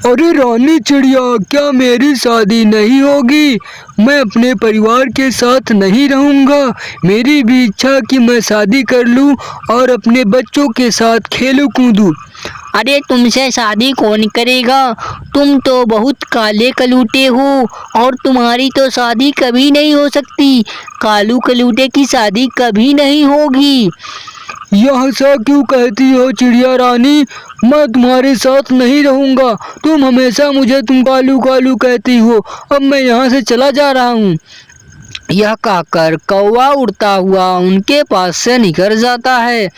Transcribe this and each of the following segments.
अरे रानी चिड़िया, क्या मेरी शादी नहीं होगी? मैं अपने परिवार के साथ नहीं रहूँगा। मेरी भी इच्छा कि मैं शादी कर लूँ और अपने बच्चों के साथ खेलूं कूदूं। अरे तुमसे शादी कौन करेगा? तुम तो बहुत काले कलूटे हो और तुम्हारी तो शादी कभी नहीं हो सकती। कालू कलूटे की शादी कभी नहीं होगी। यह सा क्यों कहती हो चिड़िया रानी? मैं तुम्हारे साथ नहीं रहूँगा। तुम हमेशा मुझे तुम कालू कालू कहती हो। अब मैं यहाँ से चला जा रहा हूँ। यह कहकर कौवा उड़ता हुआ उनके पास से निकल जाता है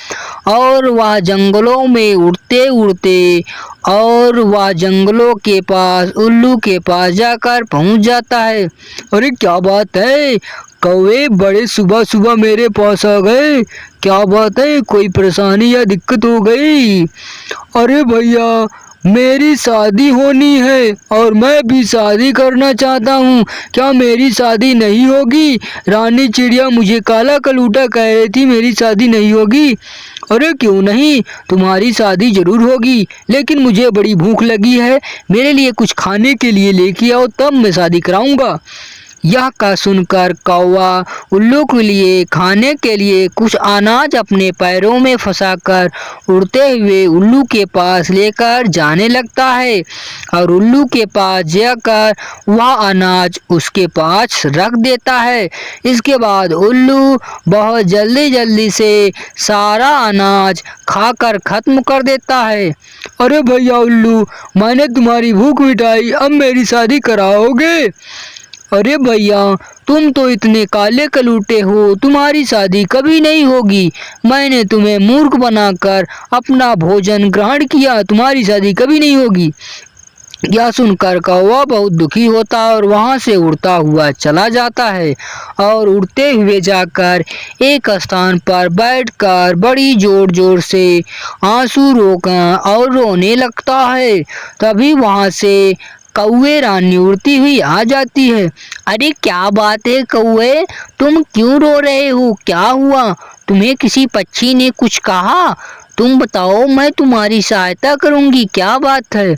और वह जंगलों में उड़ते उड़ते और वह जंगलों के पास उल्लू के पास जाकर पहुंच जाता है। अरे क्या बात है, कौवे बड़े सुबह सुबह मेरे पास आ गए। क्या बात है, कोई परेशानी या दिक्कत हो गई? अरे भैया, मेरी शादी होनी है और मैं भी शादी करना चाहता हूँ। क्या मेरी शादी नहीं होगी? रानी चिड़िया मुझे काला कलूटा कह रही थी मेरी शादी नहीं होगी। अरे क्यों नहीं, तुम्हारी शादी जरूर होगी, लेकिन मुझे बड़ी भूख लगी है। मेरे लिए कुछ खाने के लिए लेके आओ, तब मैं शादी कराऊंगा। यह का सुनकर कौवा उल्लू के लिए खाने के लिए कुछ अनाज अपने पैरों में फंसाकर उड़ते हुए उल्लू के पास लेकर जाने लगता है और उल्लू के पास जाकर वह अनाज उसके पास रख देता है। इसके बाद उल्लू बहुत जल्दी जल्दी से सारा अनाज खाकर खत्म कर देता है। अरे भैया उल्लू, मैंने तुम्हारी भूख मिटाई, अब मेरी शादी कराओगे? अरे भैया, तुम तो इतने काले कलूटे हो, तुम्हारी शादी कभी नहीं होगी। मैंने तुम्हें मूर्ख बनाकर अपना भोजन ग्रहण किया, तुम्हारी शादी कभी नहीं होगी। यह सुनकर कौवा बहुत दुखी होता और वहां से उड़ता हुआ चला जाता है और उड़ते हुए जाकर एक स्थान पर बैठकर बड़ी जोर जोर से आंसू रोका और रोने लगता है। तभी वहां से कौवे रानी उड़ती हुई आ जाती है। अरे क्या बात है कौवे, तुम क्यों रो रहे हो? क्या हुआ? तुम्हें किसी पक्षी ने कुछ कहा? तुम बताओ, मैं तुम्हारी सहायता करूंगी। क्या बात है?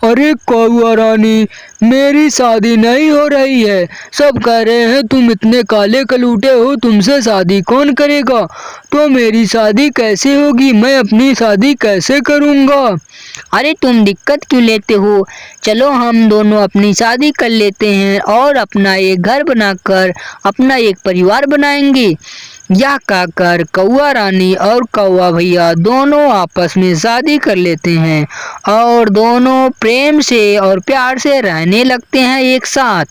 अरे कौआ रानी, मेरी शादी नहीं हो रही है। सब कह रहे हैं तुम इतने काले कलूटे हो, तुमसे शादी कौन करेगा? तो मेरी शादी कैसे होगी? मैं अपनी शादी कैसे करूँगा? अरे तुम दिक्कत क्यों लेते हो? चलो हम दोनों अपनी शादी कर लेते हैं और अपना एक घर बनाकर अपना एक परिवार बनाएंगे। यह कहकर कौआ रानी और कौवा भैया दोनों आपस में शादी कर लेते हैं और दोनों प्रेम से और प्यार से रहने लगते हैं एक साथ।